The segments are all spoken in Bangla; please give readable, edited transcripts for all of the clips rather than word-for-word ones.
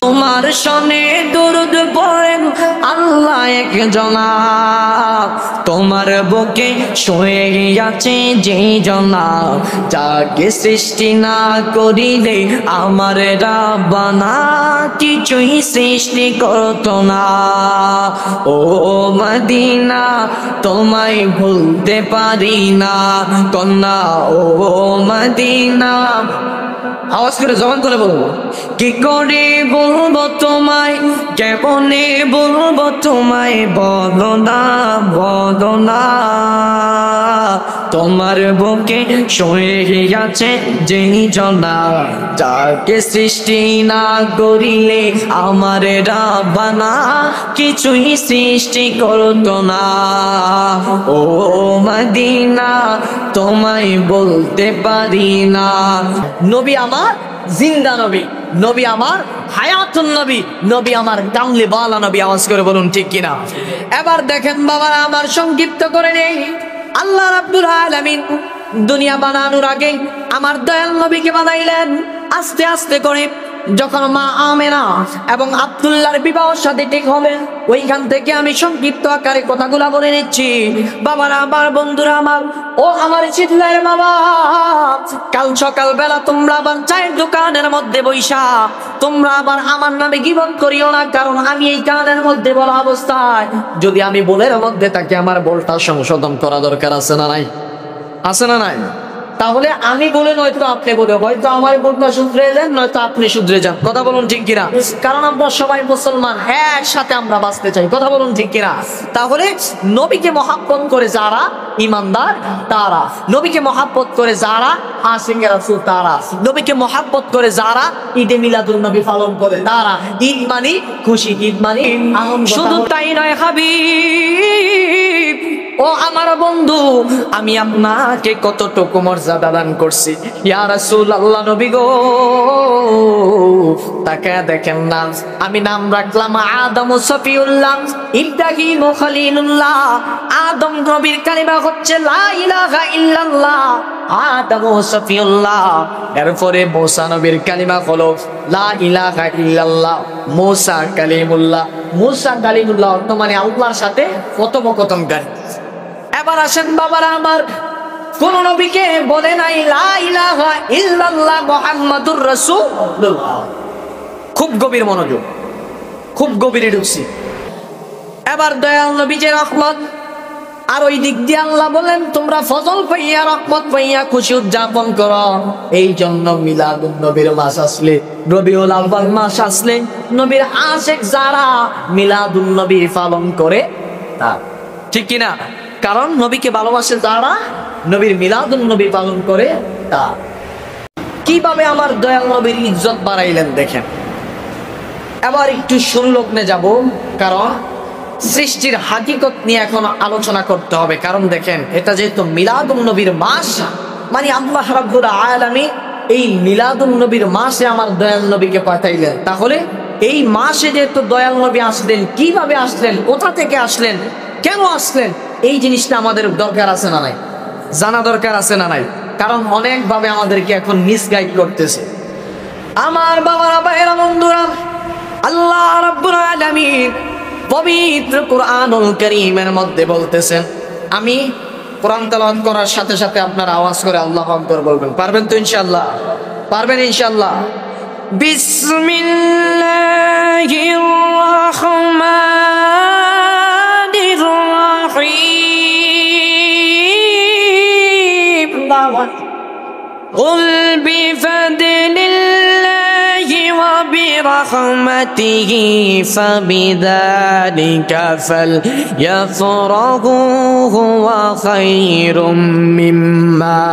তোমার শনে দরুদ পড়েন আল্লাহ একজনা, তোমার বুকে শুয়ে আছে যে জনা, যাকে সৃষ্টি না করিলে আমার রাব্বানা কিছুই সৃষ্টি করতো না। ও মদিনা তোমায় ভুলতে পারি না কন্যা, ও মদিনা। আওয়াজ করে জবান করে বলবো, কি করে বলবো তোমায়, কেমনে বলবো তোমায়, বলো না বলো না। তোমার বুকে শুয়ে আছে যেই জনা, যাকে সৃষ্টি না করিলে আমার রাব্বানা কিছুই সৃষ্টি করতো না। ও মদিনা তোমায় বলতে পারি না। নবী আমার জিন্দা নবী, নবী আমার হায়াতুন নবী, নবী আমার কামলি বালা নবী। আওয়াজ করে বলুন ঠিক কিনা। এবার দেখেন বাবা, আমার সংক্ষিপ্ত করে নেই। আল্লাহ রাব্বুল আলামিন দুনিয়া বানানোর আগে আমার দয়াল নবীকে বানাইলেন আস্তে আস্তে করে। যখন মা আমেনা এবং আব্দুল্লাহর বিবাহ সাথে ঠিক হবে, ওইখান থেকে আমি সংক্ষিপ্ত আকারে কথাগুলা বলে নিচ্ছি। বাবারা আমার, বন্ধুরা আমার, ও আমার চিল্লার বাবা, কাল সকাল বেলা তোমরা আবার চায়ের দোকানের মধ্যে বইসা তোমরা আবার আমার নামে গীবত করিও না, কারণ আমি এই কানের মধ্যে বলা অবস্থায় যদি আমি বলের মধ্যে থাকি আমার বলটা সংশোধন করা দরকার আছে না নাই? আছে না নাই? তাহলে আমি বলে নয়তো আপনি বলে, হয়তো আমার বলটা শুধরে যান, নয়তো আপনি শুধরে যান। কথা বলুন ঠিক কিনা? কারণ আমরা সবাই মুসলমান, হ্যাঁ একসাথে আমরা বাঁচতে চাই। কথা বলুন ঠিক কিনা? তাহলে নবীকে মহাব্বত করে যারা ইমানদার তারা, নবীকে মহাব্বত করে যারা আশিকে রাসূল তারা, নবীকে মহাব্বত করে যারা ঈদে মিলাদুন নবী পালন করে তারা। ঈদ মানে খুশি, ঈদ মানে আনন্দ। শুধু তাই নয় হাবিব, ও আমার বন্ধু, আমি আপনাকে কতটুকু মর্যাদা দান করছি। ইয়া রাসূলুল্লাহ নবী গো, তাকায় দেখেন না, আমি নাম রাখলাম আদম সফিউল্লাহ, ইব্রাহিম খলিলুল্লাহ। আদম নবীর কালিমা হচ্ছে লা ইলাহা ইল্লাল্লাহ, আদম সফিউল্লাহ। এরপরে মুসা নবীর কালিমা হলো লা ইলাহা ইল্লাল্লাহ, মুসা কালিমুল্লাহ। মুসা কালিমুল্লাহ অর্থ মানে আল্লাহর সাথে কথোপকথনকারী। এবার আসেন বাবারা আমার, কোন নবীকে বলে নাই লা ইলাহা ইল্লাল্লাহ মুহাম্মাদুর রাসূলুল্লাহ। খুব গভীর মনোযোগ, খুব গভীরে ঢুকছি। এবার দয়াল নবী যে রহমত, আর ওই দিক দিয়ে আল্লাহ বলেন তোমরা ফজল পাইয়া রহমত পাইয়া খুশি উদযাপন করো। এই জন্য মিলাদুন নবীর মাস আসলে, রবিউল আউয়াল মাস আসলে নবীর আশিক যারা মিলাদুন নবী পালন করে তা, ঠিক কিনা? কারণ নবীকে ভালোবাসে যারা নবীর মিলাদুন নবী পালন করে তা। কিভাবে আমার দয়াল নবীর ইজ্জত বাড়াইলেন দেখেন। এবার একটু সুলগ্নে যাব, কারণ সৃষ্টির হাকিকত নিয়ে এখন আলোচনা করতে হবে। কারণ দেখেন, এটা যেহেতু মিলাদুন নবীর মাস, মানে আল্লাহ রাব্বুল আলামিন এই মিলাদুন নবীর মাসে আমার দয়াল নবীকে পাঠাইলেন। তাহলে এই মাসে যেহেতু দয়াল নবী আসলেন, কিভাবে আসলেন, কোথা থেকে আসলেন, কেন আসলেন, এই জিনিসটা আমাদের দরকার আছে না নাই? জানা দরকার আছে না নাই? কারণ অনেকভাবে আমাদেরকে এখন মিসগাইড করতেছে। আমার বাবারা, ভাইয়েরা, বন্ধুরা, আল্লাহ রাব্বুল আলামিন পবিত্র কুরআনুল কারীমের মধ্যে বলতেছেন, আমি কোরআন তেলাওয়াত করার সাথে সাথে আপনারা আওয়াজ করে আল্লাহু আকবার বলবেন। পারবেন তো ইনশাআল্লাহ? পারবেন ইনশাআল্লাহ? বিসমিল্লাহির রাহমানির রাহিম। قل بفضل الله وبرحمته فبذلك فليفرحوا هو خير مما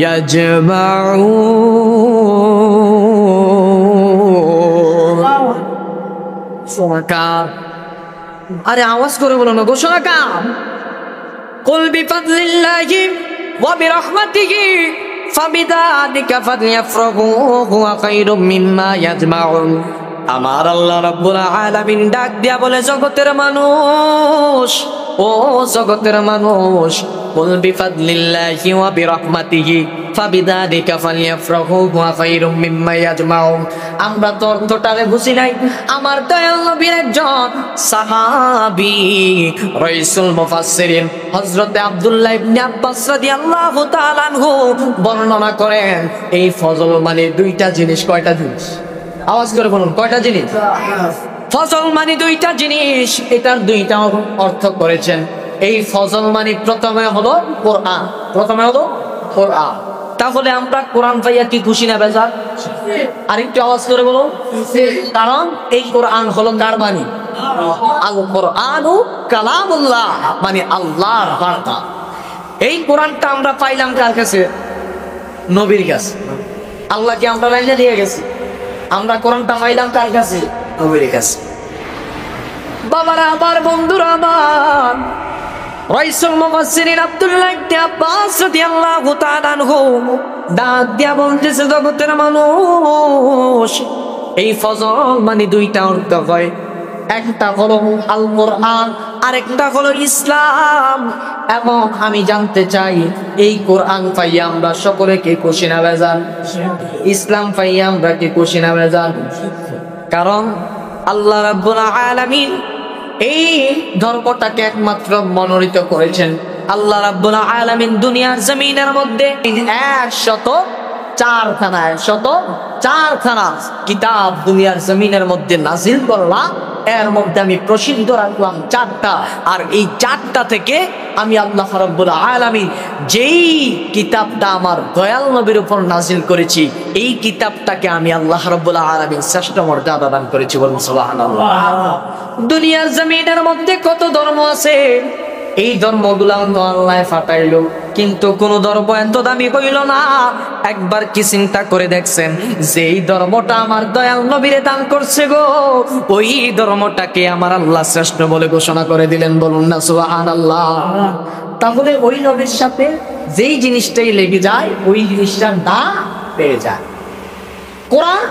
يجمعون। শোনাকা, আরে আওয়াজ করে বলো না গো, শোনাকা। قل بفضل الله وبرحمته فبذلك فليفرحوا هو خير مما يجمعون। আমার আল্লাহ রাব্বুল আলামিন ডাক দিয়া বলে, জগতের মানুষ, ও জগতের মানুষ, কুল বিফাদলিল্লাহি ওয়া বিরাহমাতিহি ফাবিযালিকা ফালইফরাহু ওয়া খায়রুম মিম্মা ইয়াজমাউন। আমরা তো অর্থটারে বুঝি নাই। আমার দয়াল নবীর একজন সাহাবী রাইসুল মুফাসসিরিন হযরত আব্দুল্লাহ ইবনে আব্বাস রাদিয়াল্লাহু তাআলা আনহু বর্ণনা করেন, এই ফজল মানে দুইটা জিনিস। কয়টা জিনিস? আওয়াজ করে বলুন, কয়টা জিনিস? ফজল মানে দুইটা জিনিস। এটার দুইটা অর্থ করেছেন। এই ফজল মানে প্রথমে হলো কোরআন, প্রথমে হলো কোরআন। তাহলে আমরা কোরআন পাইয়া কি খুশি না বেজার? আরেকটু আওয়াজ করে বলো। কারণ এই কোরআন হলো কার বাণী? আল কোরআনু কালামুল্লাহ, মানে আল্লাহর বার্তা। এই কোরআনটা আমরা পাইলাম কার কাছে? নবীর কাছে। আল্লাহকে আমরা লাইনে দিয়ে গেছি। আমরা কোরআনটা পাইলাম কার কাছে? নবীর কাছে। বাবারা আমার, বন্ধুরা আমার, রাইসুল মুফাসসিরিন আব্দুল্লাহ ইবনে আব্বাস রাদিয়াল্লাহু তাআলা আনহু ডাক দিয়া বলতেছে, জগতের মানুষ, এই ফজল মানে দুইটা অর্থ হয়। একটা হলো আল কোরআন, আরেকটা হলো ইসলাম। এবং আমি জানতে চাই, এই কোরআন পাইয়া আমরা সকলে কি খুশি না বেজার? ইসলাম পাইয়া আমরা কি খুশি না বেজার? কারণ আল্লাহ রাব্বুল আলামিন এই ধর্মটাকে একমাত্র মনোনীত করেছেন। আল্লাহ রাব্বুল আলামিন দুনিয়ার জমিনের মধ্যে 104খানা কিতাব দুনিয়ার জমিনের মধ্যে নাজিল করলাম। এর মধ্যে আমি প্রসিদ্ধ রাখলাম 4টা। আর এই 4টা থেকে আমি আল্লাহ রাব্বুল আলামিন যেই কিতাবটা আমার দয়াল নবীর উপর নাজিল করেছি, এই কিতাবটাকে আমি আল্লাহ রাব্বুল আলামিন শ্রেষ্ঠ মর্যাদা দান করেছি। বলুন সুবহানাল্লাহ। দুনিয়ার জমিনের মধ্যে কত ধর্ম আছে, এই ধর্মগুলো আল্লাহ ফাটাইলো, কিন্তু কোন ধর্ম এত দামি হইল না। একবার কি চিন্তা করে দেখছেন, যে এই ধর্মটা আমার দয়াল নবীরে দান করছে গো, ওই ধর্মটাকে আমার আল্লাহ শ্রেষ্ঠ বলে ঘোষণা করে দিলেন। বলুন না সুবহানাল্লাহ। তাহলে ওই নবীর সাথে যেই জিনিসটাই লেগে যায়, ওই জিনিসটার দাম পেয়ে যায়। কোরআন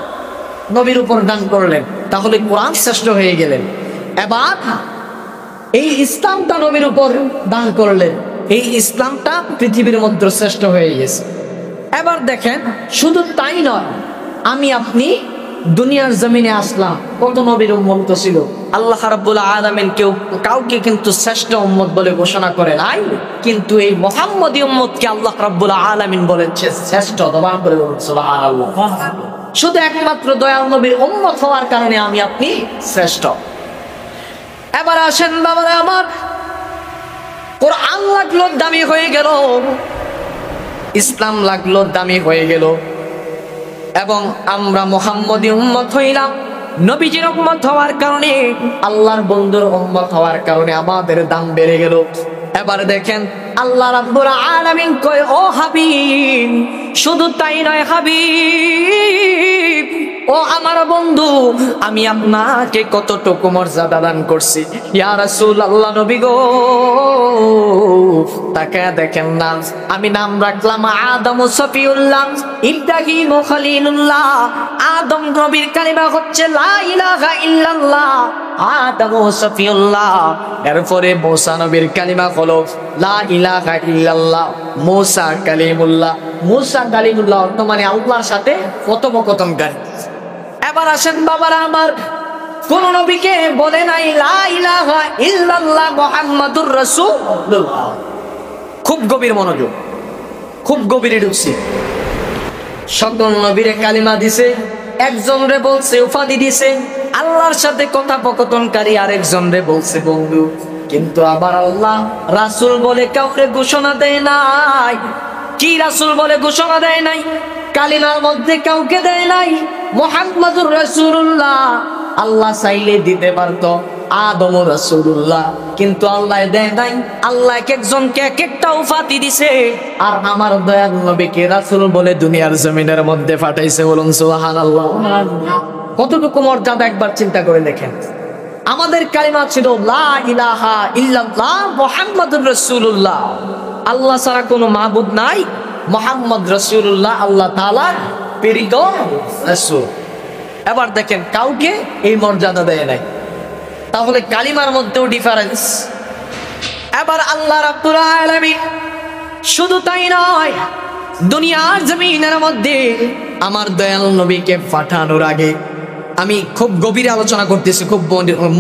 নবীর উপর দান করলেন, তাহলে কোরআন শ্রেষ্ঠ হয়ে গেলেন। এবার এই ইসলামটা নবীর উপর দান করলেন, এই ইসলামটা পৃথিবীর মধ্যে শ্রেষ্ঠ হয়ে গেছে। এবার দেখেন, শুধু তাই নয়, আমি আপনি দুনিয়ার জমিনে আসলাম, কত নবীর উম্মত ছিল। আল্লাহ রাব্বুল আলামিন কাউকে কিন্তু শ্রেষ্ঠ উম্মত বলে ঘোষণা করে নাই, কিন্তু এই মুহাম্মদী উম্মতকে আল্লাহ রাব্বুল আলামিন বলেছে শ্রেষ্ঠ। দবান করে বলুন সুবহানাল্লাহ। শুধু একমাত্র দয়াল নবীর উম্মত হওয়ার কারণে আমি আপনি শ্রেষ্ঠ। এবার আসেন বাবারা আমার, কোরআন লাগলো দামি হয়ে গেল, ইসলাম লাগলো দামি হয়ে গেল, এবং আমরা মুহাম্মদী উম্মত হইলাম। নবীজির উম্মত হওয়ার কারণে, আল্লাহর বন্ধুর উম্মত হওয়ার কারণে আমাদের দাম বেড়ে গেল। এবার দেখেন, আল্লাহ রাব্বুল আলামিন কয়, ও হাবিব, শুধু তাই নয় হাবিব, ও আমার বন্ধু, আমি আপনাকে কতটুকু মর্যাদা দান করছি। ইয়া রাসূলুল্লাহ, নবী গো, তাকায়া দেখেন না, আমি নাম রাখলাম আদম সফিউল্লাহ, ইব্রাহিম খলিলুল্লাহ। আদম নবীর কালিমা হচ্ছে লা ইলাহা ইল্লাল্লাহ, আদম সফিউল্লাহ। এরপরে মুসা নবীর কালিমা হলো লা ইলাহা ইল্লাল্লাহ, মুসা কালিমুল্লাহ। মুসা কালিমুল্লাহ অর্থ মানে আল্লাহর সাথে কথোপকথনকারী। এবার আসেন বাবারা আমার, কোন নবীকে বলে নাই লা ইলাহা ইল্লাল্লাহ মুহাম্মাদুর রাসূলুল্লাহ। খুব গভীর মনোযোগ, খুব গভীরে ঢুকছে। সকল নবীরে কালিমা দিছে, একজন রে বলছে উপাধি দিছে আল্লাহর সাথে কথোপকথনকারী, আরেকজন রে বলছে বন্ধু। কিন্তু আবার আল্লাহ রাসূল বলে কাউকে ঘোষণা দেয় নাই। কি রাসূল বলে ঘোষণা দেয় নাই? কালিমার মধ্যে কাউকে দেয় নাই মুহাম্মাদুর রাসূলুল্লাহ। আল্লাহ চাইলে দিতে পারতো আদম রাসূলুল্লাহ, কিন্তু আল্লাহ দেয় নাই। আল্লাহ এক একজনকে এক একটা উপাধি দিছে, আর আমার দয়াল নবীকে রাসূল বলে দুনিয়ার জমিনের মধ্যে পাঠাইছে। বলুন সুবহানাল্লাহ। কতটুকু মর্যাদা একবার চিন্তা করে দেখেন। আমাদের কালিমা ছিল লা ইলাহা ইল্লাল্লাহ মুহাম্মাদুর রাসূলুল্লাহ, আল্লাহ ছাড়া কোনো মাবুদ নাই, মুহাম্মদ রাসূলুল্লাহ আল্লাহ তাআলার প্রেরিত রাসূল। এবার দেখেন, কাউকে এই মর্যাদা দেয় নাই। তাহলে কালিমার মধ্যেও ডিফারেন্স। এবার আল্লাহ রাব্বুল আলামিন শুধু তাই নয়, দুনিয়ার জমিনের মধ্যে আমার দয়াল নবীকে পাঠানোর আগে, আমি খুব গভীর আলোচনা করতেছি, খুব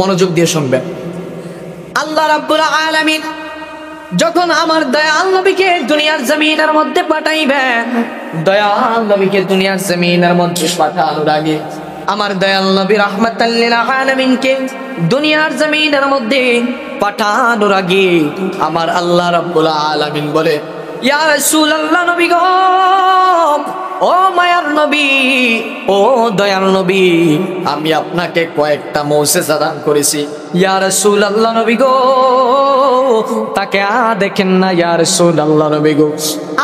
মনোযোগ দিয়ে শুনবেন। আল্লাহ রাব্বুল আলামিন যখন আমার দয়াল নবীকে দুনিয়ার জমিনের মধ্যে পাঠাইবেন, দয়াল নবীকে দুনিয়ার জমিনের মধ্যে পাঠানোর আগে আমার দয়াল নবী রাহমাতাল লিল আলামিনকে দুনিয়ার জমিনের মধ্যে পাঠানোর আগে আমার আল্লাহ রাব্বুল আলামিন বলে, ইয়া রাসূলুল্লাহ, নবী গো, ও মায়ার নবী, ও দয়াল নবী, আমি আপনাকে কয়েকটা মুজিজা দান করেছি। ইয়া রাসূলুল্লাহ, নবী গো, তাকে দেখেন না। ইয়া রাসূলুল্লাহ, নবী গো,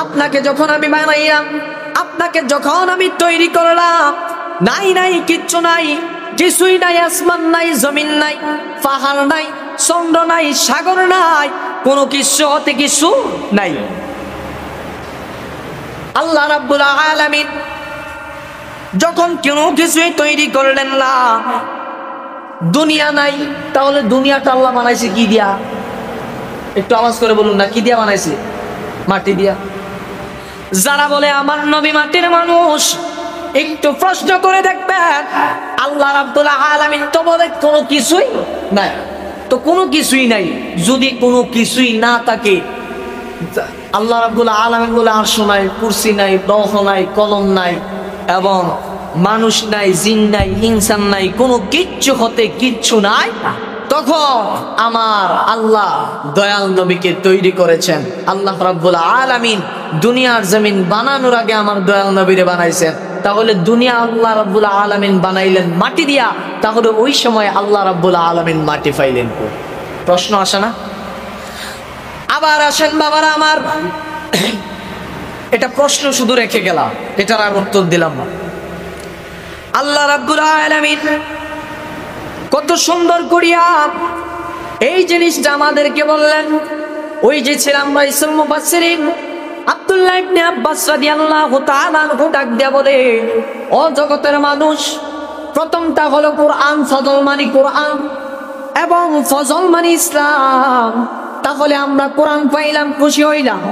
আপনাকে যখন আমি বানাইলাম, আপনাকে যখন আমি তৈরি করলাম, নাই নাই কিচ্ছু নাই, কিছুই নাই, আসমান নাই, জমিন নাই, পাহাড় নাই, চন্দ্র নাই, সাগর নাই, কোনো কিছু হতে কিছু নাই। আল্লাহ রাব্বুল আলামিন যখন কোনো কিছুই তৈরি করলেন না, দুনিয়া নাই, তাহলে দুনিয়াটা আল্লাহ বানাইছে কি দিয়া? একটু আওয়াজ করে বলুন না, কি দিয়া বানাইছে? মাটি দিয়া। যারা বলে আমার নবী মাটির মানুষ, একটু প্রশ্ন করে দেখবেন, আল্লাহ রাব্বুল আলামিন তো বলে কোনো কিছুই নাই। তো কোনো কিছুই নাই, যদি কোনো কিছুই না থাকে, আল্লাহ রাব্বুল আলামিন বলে আরশ নাই, কুরসি নাই, লৌহ নাই, কলম নাই, এবং মানুষ নাই, জিন নাই, ইনসান নাই, কোনো কিচ্ছু হতে কিচ্ছু নাই, তখন আমার আল্লাহ দয়াল নবীকে তৈরি করেছেন। আল্লাহ রাব্বুল আলামিন দুনিয়ার জমিন বানানোর আগে আমার দয়াল নবীরে বানাইছেন। তাহলে দুনিয়া আল্লাহ রাব্বুল আলামিন বানাইলেন মাটি দিয়া, তাহলে ওই সময় আল্লাহ রাব্বুল আলামিন মাটি পাইলেন কই? প্রশ্ন আসে না? আবার আসেন বাবারা আমার, এটা প্রশ্ন শুধু রেখে গেলাম, এটার আর উত্তর দিলাম না। আল্লাহ রাব্বুল আলামিন কত সুন্দর করিয়া এই জিনিসটা আমাদেরকে বললেন। ওই যে ছিলাম রাইসুল মুফাসসিরিন আব্দুল্লাহ ইবনে আব্বাস রাদিয়াল্লাহু তাআলা আনহু ডাক দিয়া বলে, ও জগতের মানুষ, প্রথমটা হলো কোরআন, ফজল মানে কোরআন এবং ফজল মানে ইসলাম। তাহলে আমরা কোরআন পাইলাম, খুশি হইলাম,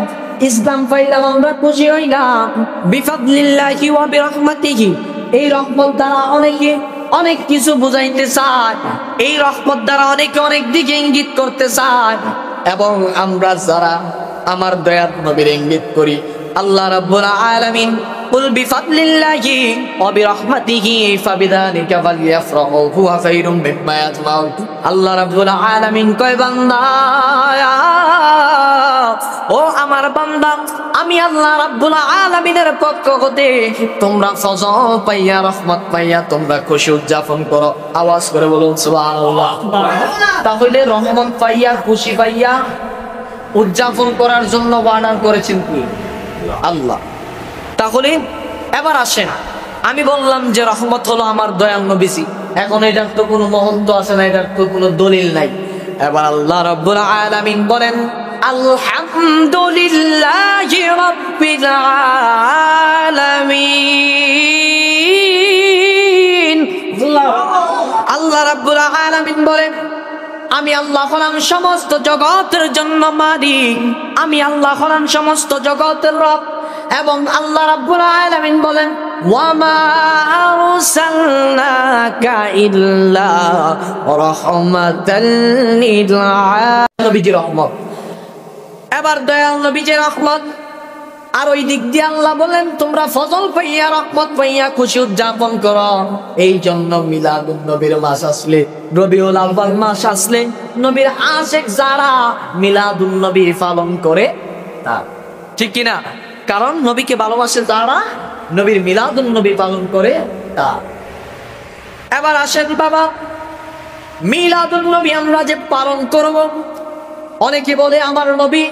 ইসলাম পাইলাম, আমরা খুশি হইলাম। বিফাদলিল্লাহি ওয়া বিরহমাতিহি, এই রহমত দ্বারা অনেকে অনেক কিছু বুঝাইতে চায়, এই রহমত দ্বারা অনেকে অনেক দিকে ইঙ্গিত করতে চায়, এবং আমরা যারা আমার দয়ার নবীর ইঙ্গিত করি, আল্লাহ রাব্বুল আলামিন কুল বিফাদলিল্লাহি ওয়া বিরহমাতিহি ফাবিযালিকা ফালইফরাহু হুয়া খায়রুম মিম্মা ইয়াজমাউন। আল্লাহ রাব্বুল আলামিন কয়, বান্দা, ও আমার বান্দা, আমি আল্লাহ রাব্বুল আলামিনের পক্ষ হতে তোমরা ফজল পাইয়া, রহমত পাইয়া তোমরা খুশি উদযাপন করো। আওয়াজ করে বলুন সুবহানাল্লাহ। তাহলে রহমত পাইয়া, খুশি পাইয়া উদযাপন করার জন্য অর্ডার করেছেন কি? আল্লাহ। তাহলে এবার আসেন, আমি বললাম যে রহমত হলো আমার দয়াল নবীজি, এখন এটার তো কোনো মহত্ব আছে না, এটার তো কোনো দলিল নাই। এবার আল্লাহ রাব্বুল আলামিন বলেন, আলহামদুলিল্লাহি রাব্বিল আলামিন। আল্লাহ রাব্বুল আলামিন বলেন, আমি আল্লাহ হলাম সমস্ত জগতের জন্য মালিক, আমি আল্লাহ হলাম সমস্ত জগতের রব। এবং আল্লাহ রাব্বুল আলামিন বলেন, ওয়া মা আরসালনাকা ইল্লা রাহমাতাল লিল আলামিন। নবীজির রহমত, এবার দয়াল নবীজির রহমত। আর ওই দিক দিয়ে আল্লাহ বলেন, তোমরা ফজল পাইয়া, রহমত পাইয়া খুশি উদযাপন করো। এই জন্য মিলাদুন নবীর মাস আসলে, রবিউল আউয়াল মাস আসলে, নবীর আশিক যারা মিলাদুন নবী পালন করে, তা ঠিক কিনা? কারণ নবীকে ভালোবাসে যারা, নবীর মিলাদুন নবী পালন করে তা। এবার আসেন বাবা, মিলাদুন নবী আমরা যে পালন করব, অনেকে বলে আমার নবী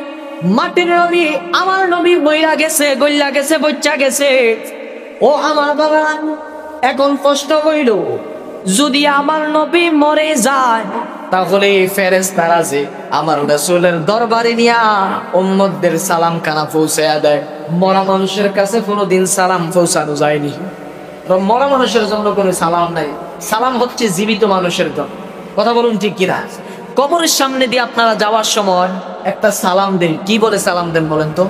মাটির নবী, আমার নবী মইরা গেছে, গইলা গেছে, বচ্চা গেছে। ও আমার বাবা, এখন প্রশ্ন হইল, যদি আমার নবী মরে যায়, তাহলে ফেরেশতারা যে আমার রাসূলের দরবারে নিয়া উম্মতদের সালাম খানা পৌঁছায়া দেয়, মরা মানুষের কাছে কোনোদিন সালাম পৌঁছানো যায়নি। মরা মানুষের জন্য কোনো সালাম নাই, সালাম হচ্ছে জীবিত মানুষের জন্য। কথা বলুন ঠিক কিনা? কবরের সামনে দিয়ে আপনারা যাওয়ার সময় একটা সালাম দেন। কি বলে সালাম দেন বলেন তো?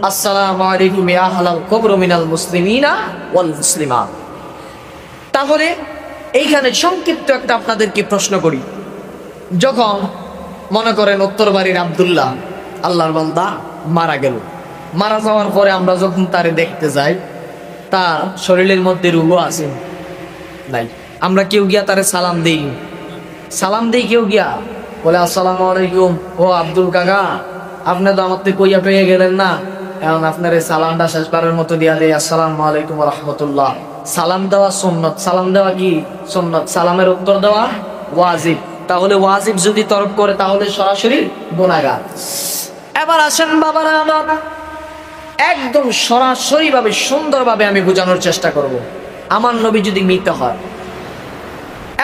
আসসালামু আলাইকুম ইয়া আহলাল কবর মিনাল মুসলিমিনা ওয়াল মুসলিমাত। তাহলে এইখানে সংক্ষিপ্ত একটা আপনাদেরকে প্রশ্ন করি। যখন মনে করেন উত্তর বাড়ির আব্দুল্লাহ আল্লাহর বান্দা মারা গেল, মারা যাওয়ার পরে আমরা যখন তারে দেখতে যাই, তার শরীরের মধ্যে রুহও আছে নাই, আমরা কেউ গিয়া তারে সালাম দিই। সালাম দিই কেউ গিয়া, বলে আসসালামু আলাইকুম, ও আব্দুল কাকা আপনি তো আমার থেকে কইয়া পেয়ে গেলেন না, এখন আপনার এই সালামটা শেষবারের মতো দিয়া দেয়, আসসালামু আলাইকুম রাহমাতুল্লাহ। সালাম দেওয়া সুন্নত। সালাম দেওয়া কি সুন্নত? সালামের উত্তর দেওয়া ওয়াজিব। তাহলে ওয়াজিব যদি তরক করে তাহলে সরাসরি গুনাহগার। এবার আসেন বাবারা আমার, একদম সরাসরি ভাবে সুন্দরভাবে আমি বোঝানোর চেষ্টা করব। আমার নবী যদি মৃত হয়,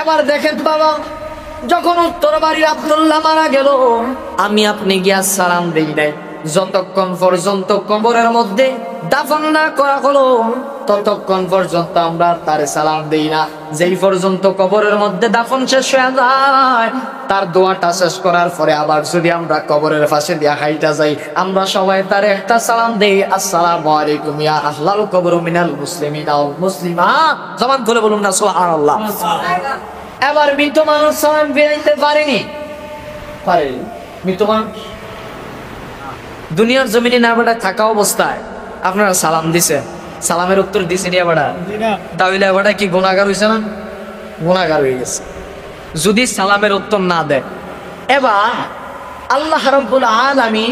এবার দেখেন বাবা, যখন উত্তর বাড়ির আব্দুল্লাহ মারা গেল, আমি আপনি গিয়া সালাম দেই নাই। যতক্ষণ পর্যন্ত কবরের মধ্যে দাফন না করা হলো ততক্ষণ পর্যন্ত আমরা তারে সালাম দেই না। যেই পর্যন্ত কবরের মধ্যে দাফন শেষ হয়ে যায়, তার দোয়াটা শেষ করার পরে আবার যদি আমরা কবরের পাশে দিয়া হাইটা যাই, আমরা সবাই তারে একটা সালাম দেই, আসসালামু আলাইকুম ইয়া আহলাল কবর মিনাল মুসলিমিনা ওয়াল মুসলিমাত। জবান খুলে বলুন না সুবহানাল্লাহ। এবার মৃত মানুষ সালাম ফিরাইতে পারেনি, পারেনি। মৃত মানুষ দুনিয়ার জমিনে না বেটা থাকা অবস্থায় আপনারা সালাম দিছে, সালামের উত্তর দিছে নি বেটা, তাহলে বেটা কি গুনাহগার হইছে না? গুনাহগার হয়ে গেছে যদি সালামের উত্তর না দেয়। এবার আল্লাহ রাব্বুল আলামিন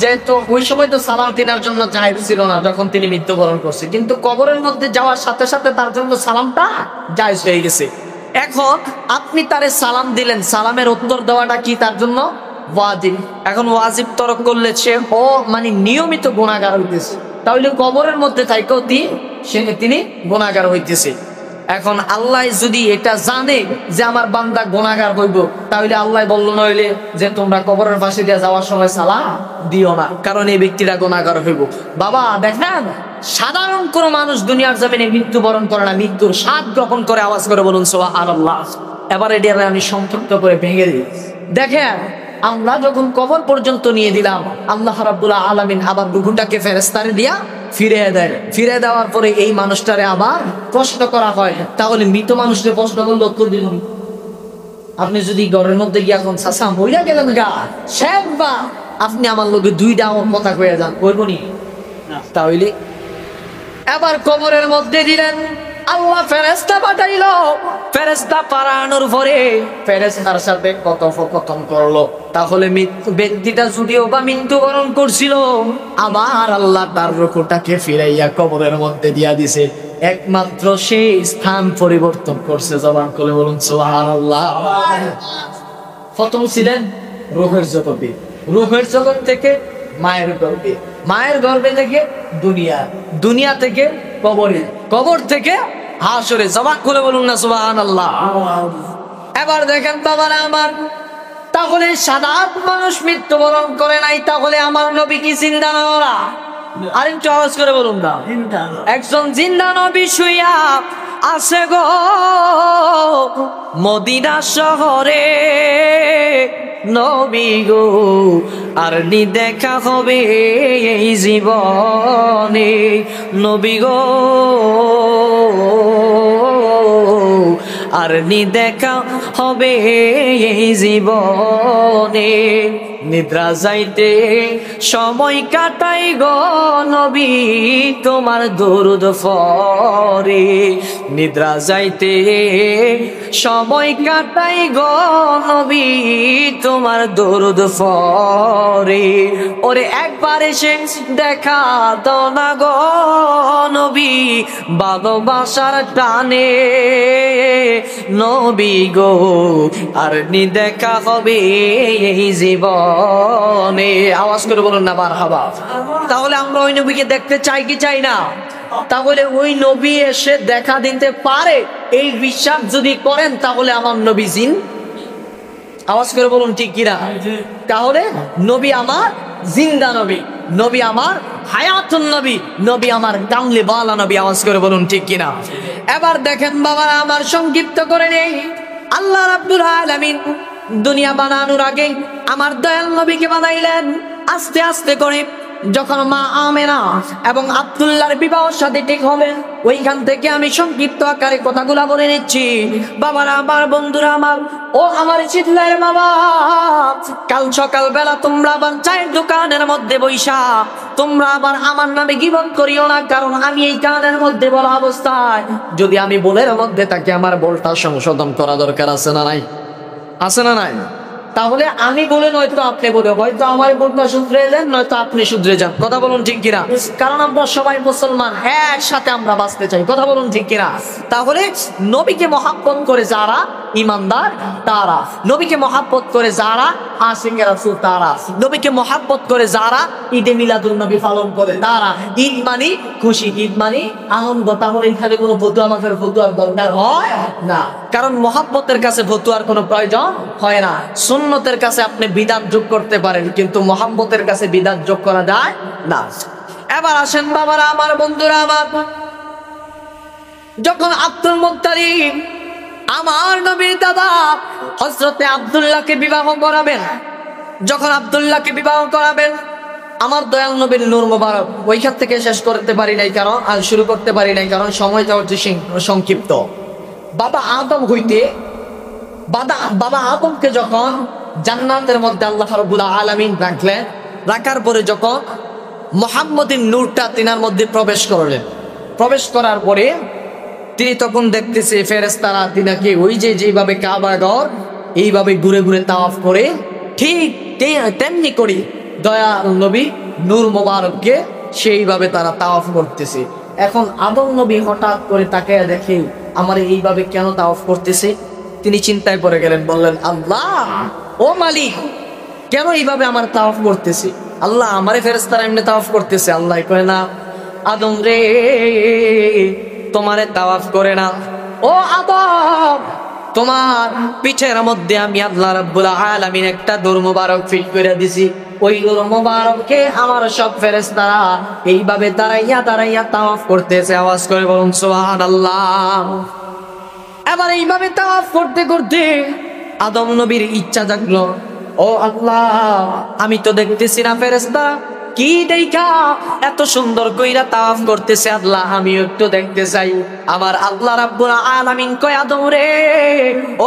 যেহেতু ওই সময় তো সালাম দেওয়ার জন্য জায়েজ ছিল না যখন তিনি মৃত্যুবরণ করছে, কিন্তু কবরের মধ্যে যাওয়ার সাথে সাথে তার জন্য সালামটা জায়েজ হয়ে গেছে। এখন আপনি তারে সালাম দিলেন, সালামের উত্তর দেওয়াটা কি তার জন্য ওয়াজিব। এখন ওয়াজিব তরক করলে সে মানে নিয়মিত গুনাহগার হইতেছে, তাহলে কবরের মধ্যে থাইকেও তিনি গুনাহগার হইতেছে। এখন আল্লাহ যদি এটা জানে যে আমার বান্দা গুনাহগার হইব, তাহলে আল্লাহ বললো নইলে যে তোমরা কবরের পাশে দিয়ে যাওয়ার সময় সালাম দিও না, কারণ এই ব্যক্তিরা গুনাহগার হইব। বাবা দেখেন, সাধারণ কোন মানুষ দুনিয়ার জমিনে মৃত্যুবরণ করে না, মৃত্যুর স্বাদ গ্রহণ করে। আওয়াজ করে বলুন সুবহানাল্লাহ। এবার এটি আমি সংক্ষিপ্ত করে ভেঙে দিই। দেখেন, আমরা যখন কবর পর্যন্ত নিয়ে দিলাম, আল্লাহ রাব্বুল আলামিন আবার রূহটাকে ফেরেশতারে দিয়া ফিরিয়ে দেয়। ফিরে দেওয়ার পরে এই মানুষটারে আবার প্রশ্ন করা হয়। তাহলে মৃত মানুষকে প্রশ্ন করলে উত্তর দিল, আপনি যদি ঘরের মধ্যে গিয়া এখন চাচা মইরা গেলেন গা শেষবা, আপনি আমার লোকে দুইটা কথা কয়ে যান, কইবনি? তাহলে এবার কবরের মধ্যে দিলেন, আল্লাহ ফেরেশতা পাঠাইল। ফেরেশতা পাঠানোর পরে ফেরেশতার সাথে কথোপকথন করলো। তাহলে ব্যক্তিটা যদিও বা মৃত্যুবরণ করছিল, আবার আল্লাহ তার রূহটাকে ফিরাইয়া কবরের মধ্যে দিয়া দিছে। একমাত্র সেই স্থান পরিবর্তন করছে। জবান খুলে বলুন সুবহানাল্লাহ। প্রথম ছিলেন রূহের জগতে, রূহের জগৎ থেকে মায়ের গর্ভে, মায়ের গর্ভে থেকে দুনিয়া, দুনিয়া থেকে কবরে, কবর থেকে হাসরে। জবান খুলে বলুন না সুবহানাল্লাহ। এবার দেখেন বাবারা আমার, তাহলে সাধারণ মানুষ মৃত্যুবরণ করে নাই, তাহলে আমার নবী কি জিন্দা না? ওরা আরেকটু আওয়াজ করে বলুন না। একজন জিন্দা নবী শুইয়া আছে গো মদিনা শহরে, নবী গো আর নি দেখা হবে এই জীবনে, নবী গো আর নি দেখা হবে এই জীবনে। নিদ্রা যাইতে সময় কাটাই গো নবী তোমার দরুদ পড়ে, নিদ্রা যাইতে সময় কাটাই গো নবী তোমার দরুদ পড়ে। ওরে একবার এসে দেখা দাও না গো নবী ভালোবাসার টানে, নবী গো আর নি দেখা হবে এই জীবনে। আওয়াজ করে বলুন না মারহাবা। তাহলে আমরা ওই নবীকে দেখতে চাই কি চাই না? তাহলে ওই নবী এসে দেখা দিতে পারে এই বিশ্বাস যদি করেন, তাহলে আমার নবী জিন। আওয়াজ করে বলুন ঠিক কিনা? তাহলে নবী আমার জিন্দা নবী, নবী আমার হায়াতুন নবী, নবী আমার কামলি বালা নবী। আওয়াজ করে বলুন ঠিক কিনা? এবার দেখেন বাবারা আমার, সংক্ষিপ্ত করে নেই। আল্লাহ রাব্বুল আলামিন দুনিয়া বানানোর আগে আমার দয়াল নবীকে বানাইলেন। আস্তে আস্তে করে যখন মা আমেনা এবং আব্দুল্লাহর বিবাহ সাথে ঠিক হবে, ওইখান থেকে আমি সংক্ষিপ্ত আকারে কথাগুলা বলে নিচ্ছি। বাবারা আমার, বন্ধুরা আমার, ও আমার চিল্লার বাবা, কাল সকাল বেলা তোমরা আবার চায়ের দোকানের মধ্যে বৈশা তোমরা আবার আমার নামে গীবত করিও না, কারণ আমি এই কানের মধ্যে বলা অবস্থায় যদি আমি বলের মধ্যে থাকি আমার বলটা সংশোধন করা দরকার আছে না নাই? আছে না নাই? তাহলে আমি বলে নয়তো আপনি বলে, হয়তো আমার বলটা শুধরে যান, নয়তো আপনি শুধরে যান। কথা বলুন ঠিক কিনা? কারণ আমরা সবাই মুসলমান, একসাথে আমরা বাঁচতে চাই। কথা বলুন ঠিক কিনা? তাহলে নবীকে মহাব্বত করে যারা ইমানদার তারা, নবীকে মহাব্বত করে যারা আশিকে রাসূল তারা, নবীকে মহাব্বত করে যারা ঈদে মিলাদুন নবী পালন করে তারা। ঈদ মানে খুশি, ঈদ মানে আনন্দ। তাহলে এখানে কোনো ফতুয়া মাফের ফতুয়ার দরকার হয় না, কারণ মহাব্বতের কাছে ফতুয়ার কোনো প্রয়োজন হয় না। সুন্নতের কাছে আপনি বিদআত যোগ করতে পারেন, কিন্তু মহাব্বতের কাছে বিদআত যোগ করা যায় না। এবার আসেন বাবারা আমার, বন্ধুরা আমার, যখন আব্দুল মুত্তালিব আমার নবীর দাদা হযরতে আব্দুল্লাহকে বিবাহ করাবেন, যখন আব্দুল্লাহকে বিবাহ করাবেন, আমার দয়াল নবীর নূর মোবারক ওইখান থেকে শেষ করতে পারি নাই, কারণ আর শুরু করতে পারি নাই, কারণ সময়টা হচ্ছে সংক্ষিপ্ত। বাবা আদম হইতে বাবা আদমকে যখন জান্নাতের মধ্যে আল্লাহ রাব্বুল আলামিন রাখলেন, রাখার পরে যখন মুহাম্মদের নূরটা তিনার মধ্যে প্রবেশ করলেন, প্রবেশ করার পরে তিনি তখন দেখতেছে ফেরেশতারা তিনাকে ওই যে যেভাবে কাবা ঘর এইভাবে ঘুরে ঘুরে তাওয়াফ করে, ঠিক তেমনি করে দয়াল নবী নূর মোবারককে সেইভাবে তারা তাওয়াফ করতেছে। এখন আদম নবী হঠাৎ করে তাকে দেখে আমার এইভাবে কেন তাওয়াফ করতেছে, তিনি চিন্তায় পড়ে গেলেন, বললেন, আল্লাহ ও মালিক, কেন এইভাবে আমার তাওয়াফ করতেছে? আল্লাহ আমারে ফেরেশতারা এমনি তাওয়াফ করতেছে। আল্লাহ কয় না, আদম রে, তোমারে তাওয়াফ করে না, ও আদম, তোমার পিঠের মধ্যে আমি আল্লাহ রাব্বুল আলামিন একটা নূর মোবারক ফিট করে দিছি। ওই নূর মোবারককে আমার সব ফেরেশতারা এইভাবে দাঁড়াইয়া দাঁড়াইয়া তাওয়াফ করতেছে। আওয়াজ করে বলুন সুবহানাল্লাহ। এবার এইভাবে তাওয়াফ করতে করতে আদম নবীর ইচ্ছা জাগলো, ও আল্লাহ, আমি তো দেখতেছি না ফেরেশতারা কি দেখা এত সুন্দর কইরা তাওয়াফ করতেছে, আল্লাহ আমিও একটু দেখতে চাই। আমার আল্লাহ রাব্বুল আলামিন কয়, আদম রে,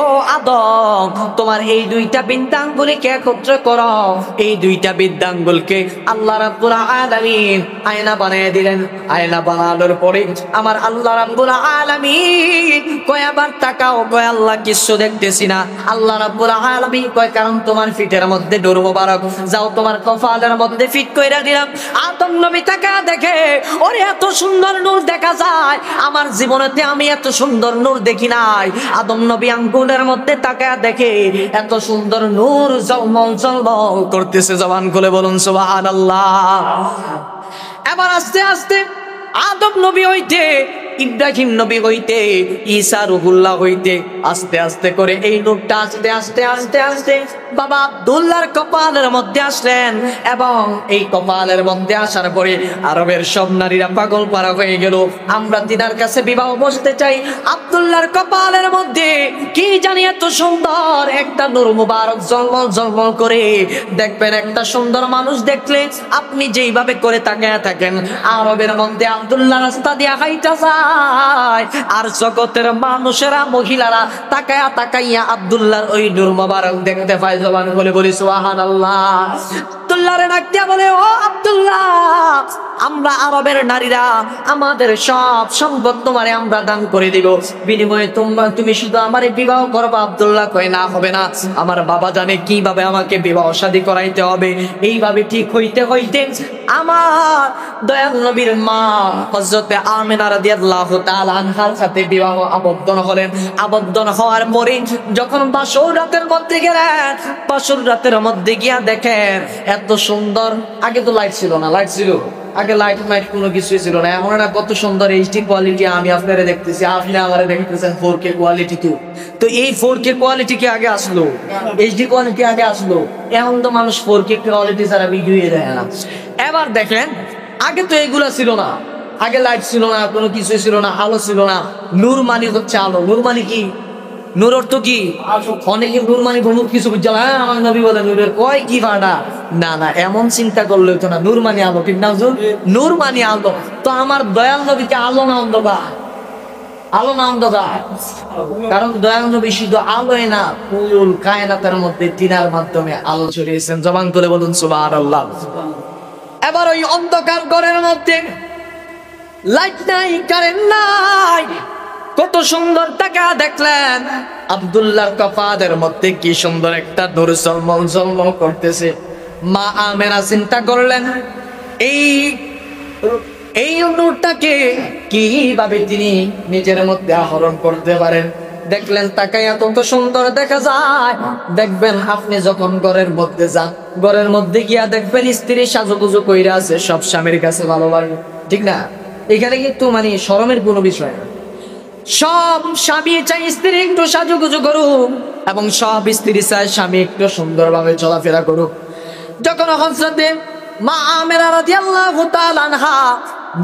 ও আদম, তোমার এই দুইটা বৃদ্ধাঙ্গুলকে একত্র করো। এই দুইটা বৃদ্ধাঙ্গুলকে আল্লাহ রাব্বুল আলামিন আয়না বানিয়ে দিলেন। আয়না বানানোর পরে আমার আল্লাহ রাব্বুল আলামিন কয়, আবার তাকাও। কয়, আল্লাহ কিছু দেখতেছি না। আল্লাহ রাব্বুল আলামিন কয়, কারণ তোমার ফিটের মধ্যে নূর মোবারক, যাও তোমার কপালের মধ্যে ফিট করে দিলাম। আদম নবী তাকা দেখে, ওরে এত সুন্দর নূর দেখা যায়, আমার জীবনেতে আমি এত সুন্দর নূর দেখি নাই। আদম নবী আঙ্গুলের মধ্যে তাকা দেখে এত সুন্দর নূর ঝলমল ঝলমল করতেছে। জবান খুলে বলুন সুবহানাল্লাহ। এবার আস্তে আস্তে আদম নবী হইতে, ইব্রাহিম নবী হইতে, ঈসা রুহুল্লাহ হইতে আস্তে আস্তে করে এই নূরটা আস্তে আস্তে আস্তে আস্তে বাবা আব্দুল্লাহর কপালের মধ্যে আসলেন। এবং এই কপালের মধ্যে আসার পরে আরবের সব নারীরা পাগল পারা হয়ে গেল, আমরা তিনার কাছে বিবাহ বসতে চাই। আব্দুল্লাহর কপালের মধ্যে কি জানি এত সুন্দর একটা নূর মুবারক ঝলমল ঝলমল করে। দেখবেন একটা সুন্দর মানুষ দেখলে আপনি যেইভাবে করে তাকায় থাকেন, আরবের মধ্যে আব্দুল্লাহ রাস্তা দিয়া হাইটা যায়, আর জগতের মানুষেরা মহিলারা তাকায়া তাকাইয়া আব্দুল্লাহর ওই নূর মুবারক দেখতে পায়। জবান বলে বলি সুবহানাল্লাহ। আব্দুল্লাহরে ডাক দিয়া বলে, ও আব্দুল্লাহ, আমরা আরবের নারীরা আমাদের সব সম্পদ তোমারে আমরা দান করে দিব, বিনিময়ে তুমি শুধু আমারে বিবাহ করবা। আব্দুল্লাহ কয়, না হবে না, আমার বাবা জানে কিভাবে আমাকে বিবাহ শাদী করাইতে হবে। এইভাবে ঠিক হইতে হইতে আমার দয়াল নবীর মা হযরতে আমিনা রাদিয়াল্লাহু তাআলা আনহার সাথে বিবাহ আবদ্ধ হলেন। আবদ্ধ হওয়ার পরে যখন বাসর রাতের মধ্যে গেলেন, বাসর রাতের মধ্যে গিয়া দেখেন এত সুন্দর, আগে তো লাইট ছিল না, লাইট ছিল আগে, লাইট মাইট কোনো কিছুই ছিল না। এখন না কত সুন্দর এইচডি কোয়ালিটি আমি আপনারা দেখতেছি, আপনি আমারে দেখতেছেন 4K কোয়ালিটি। তো এই 4K কোয়ালিটি কি আগে আসলো? এইচডি কোয়ালিটি আগে আসলো? এখন তো মানুষ 4K কোয়ালিটি ছাড়া ভিডিও দেয় না। এবার দেখেন, আগে তো এগুলা ছিল না, আগে লাইট ছিল না, কোনো কিছুই ছিল না, আলো ছিল না। নূর মানে হচ্ছে আলো। নূর মানে কি? নূর অর্থ কি? অনেকে নূর মানে বহুত কিছু বুঝছে, হ্যাঁ আমার নবী বলে নূরের কয় কি ভাড়া, না না এমন চিন্তা করলে তো না। নূর মানে আলো, ঠিক না হুজুর? নূর মানে আলো। তো আমার দয়াল নবীকে আলো না অন্ধকার? আলো না অন্ধকার? কারণ দয়াল নবী শুধু আলোয় না, পুরো কায়নাতের মধ্যে তিনার মাধ্যমে আলো ছড়িয়েছেন। জবান করে বলুন সুবহানাল্লাহ। এবার ওই অন্ধকার ঘরের মধ্যে লাইট নাই, কারেন্ট নাই, কত সুন্দর টাকা দেখলেন আব্দুল্লাহর কপালের মধ্যে কি সুন্দর একটা নূর ঝলমল ঝলমল করতেছে। মা আমেনা চিন্তা করলেন এই নূরটাকে কিভাবে তিনি নিজের মধ্যে আহরণ করতে পারেন। দেখলেন তাকাইয়া কত সুন্দর দেখা যায়। দেখবেন আপনি যখন ঘরের মধ্যে যান, ঘরের মধ্যে গিয়া দেখবেন স্ত্রী সাজুগুজু কইরা আছে, সব স্বামীর কাছে ভালো লাগে, ঠিক না? এখানে কিন্তু মানে শরমের কোনো বিষয় না। সব স্বামী চাই স্ত্রী একটু সাজুগুজু করুক, এবং সব স্ত্রী চায় স্বামী একটু সুন্দরভাবে চলাফেরা করুক। যখন হযরতে মা আমেনা রাদিয়াল্লাহু তাআলা আনহা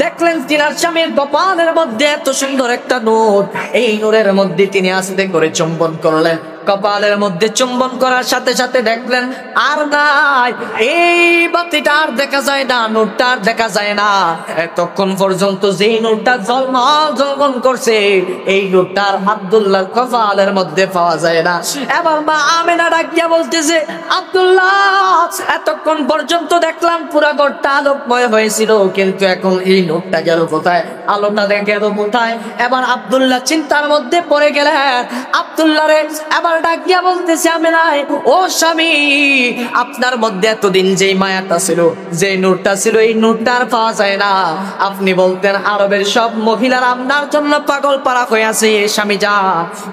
দেখলেন তিনার স্বামীর কপালের মধ্যে এত সুন্দর একটা নূর, এই নূরের মধ্যে তিনি আস্তে করে চুম্বন করলেন। কপালের মধ্যে চুম্বন করার সাথে সাথে দেখলেন আর নাই, এই বাতিটা আর দেখা যায় না, নূরটা আর দেখা যায় না। এতক্ষণ পর্যন্ত যেই নূরটা ঝলমল ঝলমল করছে, এই নূরটা আর আব্দুল্লাহর কপালের মধ্যে পাওয়া যায় না। এবার মা আমেনা ডাক দিয়া বলতেছে, আব্দুল্লাহ এতক্ষণ পর্যন্ত দেখলাম পুরা ঘরটা আলোকময় হয়েছিল, কিন্তু এখন এই নূরটা গেল কোথায়, আলোটা গেল কোথায়? এবার আব্দুল্লাহ চিন্তার মধ্যে পড়ে গেলেন। আব্দুল্লাহ রে এবার ডাক দিয়া বলতেছে, আমেনা ও স্বামী, আপনার মধ্যে এতদিন যেই মায়াটা ছিল, যে নূরটা ছিল, এই নূরটা আর পাওয়া যায় না। আপনি বলতেন আরবের সব মহিলারা আপনার জন্য পাগল পারা হয়ে আছে। স্বামী যা,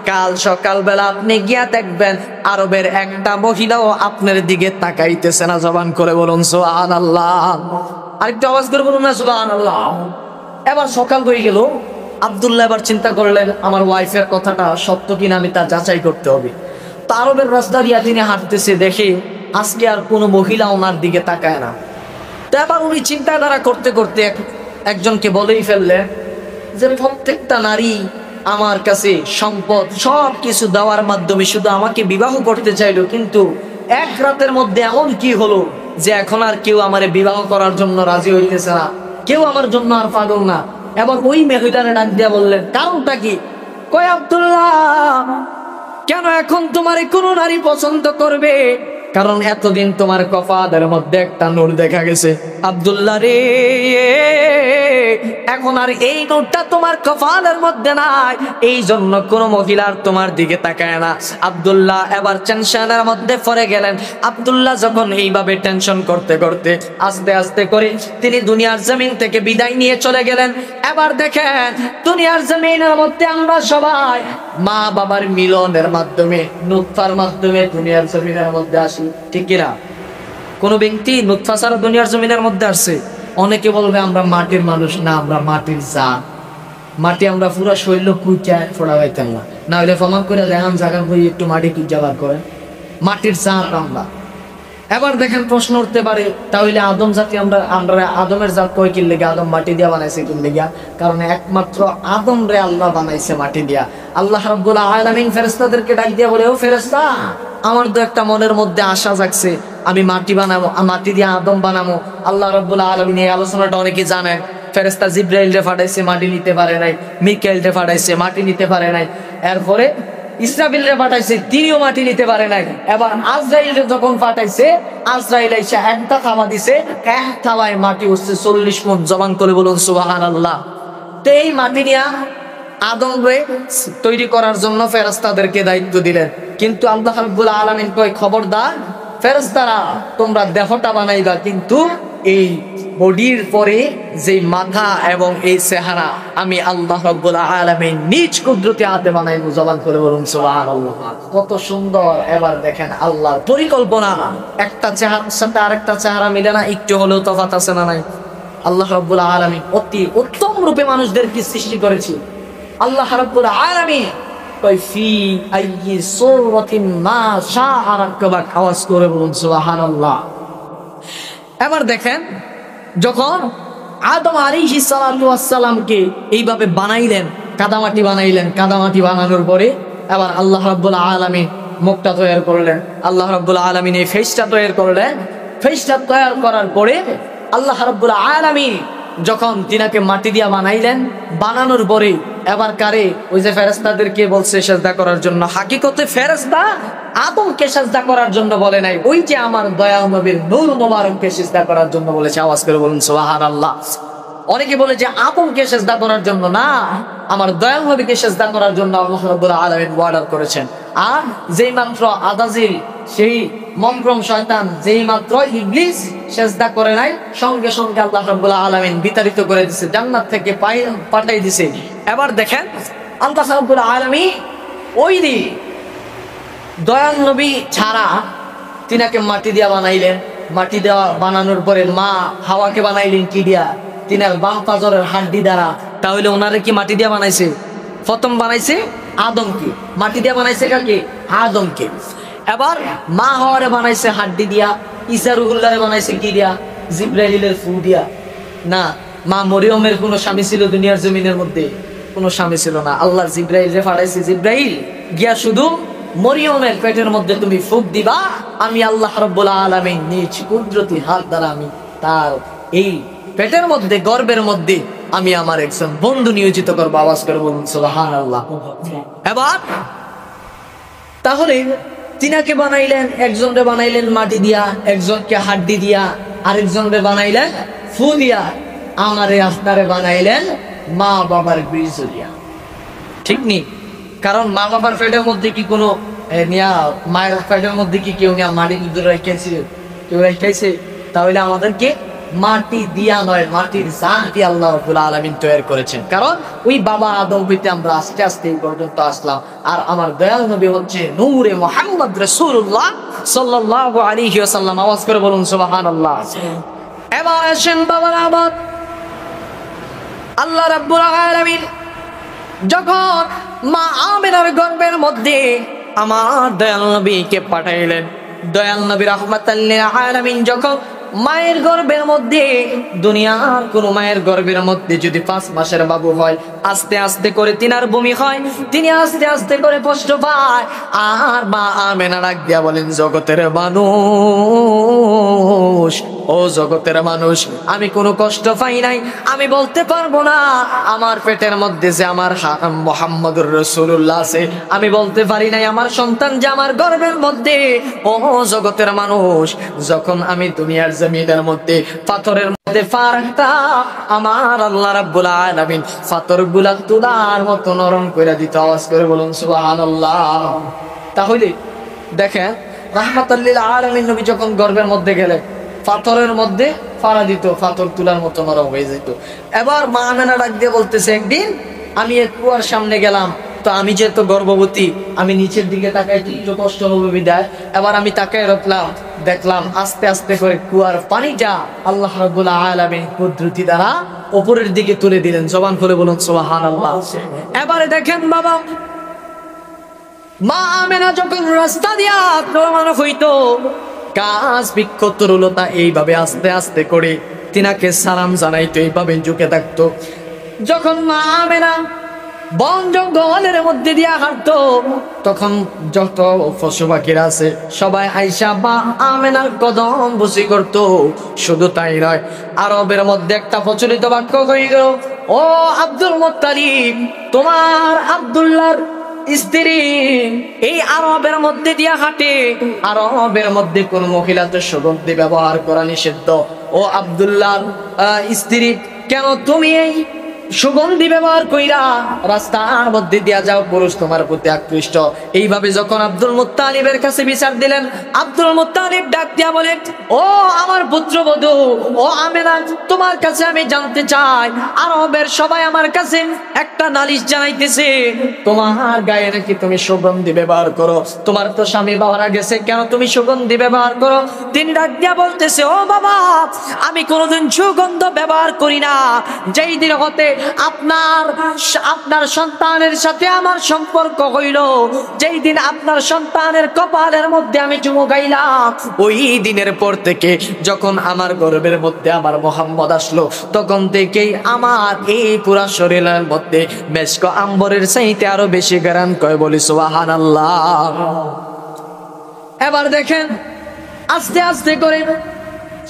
কাল সকালবেলা আপনি গিয়া দেখবেন আরবের একটা মহিলাও আপনার দিকে তাকাইতেছে না। জবান করে বলুন সুবহানাল্লাহ। আরেকটু আওয়াজ করে বলুন না সুবহানাল্লাহ। এবার সকাল হয়ে গেল, আব্দুল্লাহ এবার চিন্তা করলেন আমার ওয়াইফের কথাটা সত্য কিনা আমি তা যাচাই করতে হবে। তো আরবের রাস্তা দিয়া তিনি হাঁটতেছে, দেখে আজকে আর কোনো মহিলা ওনার দিকে তাকায় না। তো এবার উনি চিন্তাধারা করতে করতে একজনকে বলেই ফেললেন যে প্রত্যেকটা নারী আমার কাছে সম্পদ সব কিছু দেওয়ার মাধ্যমে শুধু আমাকে বিবাহ করতে চাইলো, কিন্তু এক রাতের মধ্যে এমন কি হলো যে এখন আর কেউ আমার বিবাহ করার জন্য রাজি হইতেছে না, কেউ আমার জন্য আর পাগল না। এবার ওই মেয়েটারে ডাক দিয়া বললেন কারণটা কি? কয় আব্দুল্লাহ, কেন এখন তোমার কোনো নারী পছন্দ করবে? কারণ এতদিন তোমার কপালের মধ্যে একটা নূর দেখা গেছে। আব্দুল্লাহ রে, এখন আর এই নূরটা তোমার কপালের মধ্যে নাই, এই জন্য কোন মহিলার তোমার দিকে তাকায় না। আব্দুল্লাহ এবার টেনশনের মধ্যে পড়ে গেলেন। আব্দুল্লাহ যখন এইভাবে টেনশন করতে করতে আস্তে আস্তে করে তিনি দুনিয়ার জমিন থেকে বিদায় নিয়ে চলে গেলেন। এবার দেখেন দুনিয়ার জমিনের মধ্যে আমরা সবাই মা বাবার মিলনের মাধ্যমে, নুতফার মাধ্যমে দুনিয়ার জমিনের মধ্যে আসি, ঠিক কিনা? কোন ব্যক্তি নুতফা ছাড়া দুনিয়ার জমিনের মধ্যে আসছে? অনেকে বলবে আমরা মাটির মানুষ, না আমরা মাটির জাত। মাটি আমরা পুরো শৈল কুইটা ফোড়া হইতাম না, না হলে প্রমাণ করে দেখান জায়গা বই একটু মাটি কুইটা বার করে, মাটির জাত আমরা। এবার দেখেন প্রশ্ন উঠতে পারে তাহলে আদম জাতি আমরা আদমের জাত কয় কি লেগে? আদম মাটি দিয়া বানাইছে কোন লেগা? কারণ একমাত্র আদম রে আল্লাহ বানাইছে মাটি দিয়া। আল্লাহ রাব্বুল আলামিন ফেরেশতাদেরকে ডাক দিয়া বলে, ও ফেরেশতা, আমার তো একটা মনের মধ্যে আশা জাগছে, আমি মাটি বানাবো, মাটি দিয়ে আদম বানাবো। আল্লাহ রাব্বুল আলামিন এই আলোচনাটা অনেকে জানেন। ফেরেশতা জিবরাইল রে পাঠাইছে, মাটি নিতে পারে নাই। মিকাইল রে পাঠাইছে, মাটি নিতে পারে নাই। এরপরে ইসরাফিল রে পাঠাইছে, তিনিও মাটি নিতে পারে নাই। এবার আজরাইল রে যখন পাঠাইছে, আজরাইল এসে একটা থাবা দিছে, এক থাবায় মাটি হচ্ছে 40 মণ। জবান করে বলুন সুবহানাল্লাহ। তো এই মাটি নিয়ে আদম রে তৈরি করার জন্য ফেরেশতাদেরকে দায়িত্ব দিলেন। কিন্তু আল্লাহ রাব্বুল আলামিন কয়, খবরদার ফেরেশতারা, তোমরা দেহটা বানাইবা, কিন্তু এই বডির পরে যে মাথা এবং এই চেহারা আমি আল্লাহ রাব্বুল আলামিন নিজ কুদরতে হাতে বানাইবো। জবান করে বলুন সুবহানাল্লাহ। কত সুন্দর! এবার দেখেন আল্লাহর পরিকল্পনা, একটা চেহারার সাথে আরেকটা চেহারা মিলে না, একটু হলেও তফাৎ আছে না নাই? আল্লাহ রাব্বুল আলামিন অতি উত্তম রূপে মানুষদেরকে সৃষ্টি করেছে। আল্লাহ রাব্বুল আলামিন ফি আইয়ি সূরাতিন মা শাআ রাক্কাবাক, আওয়াজ করে বলুন সুবহানাল্লাহ। এবার দেখেন যখন আদম আলাইহিস সালাতু ওয়াস সালামকে এইভাবে বানাইলেন, কাদামাটি বানাইলেন, কাদামাটি বানানোর পরে এবার আল্লাহ রাব্বুল আলামিন মুখটা তৈরি করলেন, আল্লাহ রাব্বুল আলামিন এই ফেসটা তৈরি করলেন। ফেসটা তৈরি করার পরে আল্লাহ রাব্বুল আলামিন যখন তিনাকে মাটি দিয়া বানাইলেন, বানানোর পরে এবার কারে ওই যে ফেরেশতাদেরকে বলছে সেজদা করার জন্য, হাকিকতে ফেরেশতা আদমকে সেজদা করার জন্য বলে নাই, ওই যে আমার দয়াল নবীর নূর মোবারককে সেজদা করার জন্য বলেছে। আওয়াজ করে বলুন সুবহানাল্লাহ। অনেকে বলে যে আদমকে সেজদা করার জন্য না, আমার দয়াল নবীকে সেজদা করার জন্য আল্লাহ রাব্বুল আলামিন অর্ডার করেছেন। আর যেই মাত্র আদাজিল, সেই মমক্রম শয়তান, যেই মাত্র ইবলিস সেজদা করে নাই, সঙ্গে সঙ্গে আল্লাহ রাব্বুল আলামিন বিতাড়িত করে দিয়েছে, জান্নাত থেকে পাঠাই দিয়েছে। এবার দেখেন আল্লাহ রাব্বুল আলামিন ওই দিন দয়াল নবী ছাড়া তিনাকে মাটি দিয়া বানাইলেন। মাটি দেওয়া বানানোর পরে মা হাওয়াকে বানাইলেন কি দিয়া? তিনার বাম পাজরের হাড্ডি দ্বারা। তাহলে ওনারে কি মাটি দিয়া বানাইছে? প্রথম বানাইছে আদমকে, মাটি দিয়া বানাইছে কাকে? আদমকে। এবার মা হাওয়ারে বানাইছে হাড্ডি দিয়া, ঈসা রুহুল্লাহরে বানাইছে কি দিয়া? জিব্রাইলের ফু দিয়া। না, মা মরিয়মের কোন স্বামী ছিল দুনিয়ার জমিনের মধ্যে? কোনো স্বামী ছিল না। আল্লাহ জিব্রাইলরে পাঠাইছে, জিব্রাইল গিয়া শুধু মরিয়মের পেটের মধ্যে তুমি ফুক দিবা, আমি আল্লাহ রাব্বুল আলামিন নিজ কুদরতি হাত দ্বারা আমি তার এই পেটের মধ্যে, গর্ভের মধ্যে আমি আমার একজন বন্ধু নিয়োজিত করবো। আওয়াজ করে বলুন সুবহানাল্লাহ। এবার তাহলে তিনাকে বানাইলেন, একজনরে বানাইলেন মাটি দিয়া, একজনকে হাড্ডি দিয়া, আরেকজনরে বানাইলেন ফু দিয়া, আমারে আপনারে বানাইলেন মা বাবার বীজ দিয়া। ঠিক নেই? কারণ মা বাবার পেটের মধ্যে কি কোনো মায়ের পেটের মধ্যে কি কেউ মাটি রেখেছে? কেউ রেখেছে? তাহলে আমাদেরকে মাটি দিয়া নয়, মাটির জান দিয়ে আল্লাহ রাব্বুল আলামিন তৈরি করেছেন। কারণ ওই বাবা আদম হইতে আমরা আস্তে আস্তে এই পর্যন্ত আসলাম। আর আমার দয়াল নবী হচ্ছে নূরে মুহাম্মদ রাসূলুল্লাহ সাল্লাল্লাহু আলাইহি ওয়াসাল্লাম। আওয়াজ করে বলুন সুবহানাল্লাহ। এবার আসেন বাবার আবাদ, আল্লাহ রাব্বুল আলামিন যখন মা আমিনার গর্ভের মধ্যে আমার দয়াল নবীকে পাঠাইলেন, দয়াল নবী রাহমাতাল লিল আলামিন যখন মায়ের গর্ভের মধ্যে, দুনিয়ার কোন মায়ের গর্ভের মধ্যে যদি 5 মাসের বাবু হয়, আস্তে আস্তে করে তিনার বমি হয়, তিনি আস্তে আস্তে করে কষ্ট পায়। আর মা আমেনা ডাক দিয়া বলেন, জগতের মানুষ, ও জগতের মানুষ, আমি কোনো কষ্ট পাই নাই, আমি বলতে পারবো না আমার পেটের মধ্যে যে আমার মুহাম্মদুর রাসূলুল্লাহ আছে, আমি বলতে পারি নাই আমার সন্তান যে আমার গর্ভের মধ্যে। ও জগতের মানুষ, যখন আমি দুনিয়ার জমিনের মধ্যে পাথরের মধ্যে পা রাখতাম, আমার আল্লাহ রাব্বুল আলামিন পাথরগুলা তুলার মতো নরম করে দিত। আওয়াজ করে বলুন সুবহানাল্লাহ। তাহলে দেখেন রাহমাতাল লিল আলামিন নবী যখন গর্ভের মধ্যে গেলেন, পাথরের মধ্যে ফাড়া দিত, পাথর তুলার মতো নরম হয়ে যেত। এবার মা আমেনা ডাক দিয়ে বলতেছে, একদিন আমি এক কুয়ার সামনে গেলাম, তো আমি যেহেতু গর্ভবতী, আমি নিচের দিকে তাকাই একটু কষ্ট হবে বিদায়। এবার আমি তাকাই রাখলাম, দেখলাম আস্তে আস্তে করে কুয়ার পানিটা আল্লাহ রাব্বুল আলামিন কুদরতি দ্বারা উপরের দিকে তুলে দিলেন। জবান খুলে বলুন সুবহানাল্লাহ। এবারে দেখেন বাবা, মা আমেনা যখন রাস্তা দিয়া রওনা হইতো, গাছ বৃক্ষ তরুলতা এইভাবে আস্তে আস্তে করে তিনাকে সালাম জানাইতো, এইভাবে ঝুঁকে থাকতো। যখন মা আমেনা বন জঙ্গলের মধ্যে দিয়া হাঁটতো, তখন যত পশু পাখিরা আছে সবাই আইসা মা আমেনার কদম বসি করতো। শুধু তাই নয়, আরবের মধ্যে একটা প্রচলিত বাক্য হয়ে গেল, ও আব্দুল মুত্তালিব, তোমার আব্দুল্লাহর স্ত্রী এই আরবের মধ্যে দিয়া হাঁটে, আরবের মধ্যে কোন মহিলা তো সুগন্ধি ব্যবহার করা নিষিদ্ধ। ও আব্দুল্লাহর স্ত্রী, কেন তুমি এই সুগন্ধি ব্যবহার কইরা রাস্তার মধ্যে দিয়া যাও? পুরুষ তোমার প্রতি আকৃষ্ট। এইভাবে যখন আব্দুল মুত্তালিবের কাছে বিচার দিলেন, আব্দুল মুত্তালিব ডাক দিয়া বলেন, ও আমার পুত্রবধূ, ও আমেনা, তোমার কাছে আমি জানতে চাই, আরবের সবাই আমার কাছে একটা নালিশ জানাইতেছে, তোমার গায়ে নাকি তুমি সুগন্ধি ব্যবহার করো, তোমার তো স্বামী মারা গেছে, কেন তুমি সুগন্ধি ব্যবহার করো? তিনি ডাক দিয়া বলতেছে, ও বাবা, আমি কোনোদিন সুগন্ধ ব্যবহার করি না। যেই দিন হতে আপনার আপনার সন্তানের সাথে আমার সম্পর্ক হইল, যেই দিন আপনার সন্তানের কপালের মধ্যে আমি চুমু খাইলাম, ওই দিনের পর থেকে যখন আমার গর্ভের মধ্যে আমার মোহাম্মদ আসলো, তখন থেকেই আমার এই পুরা শরীরের মধ্যে মেশক আম্বরের চাইতে আরো বেশি গারান কয়, বলি সুবহানাল্লাহ। এবার দেখেন আস্তে আস্তে করে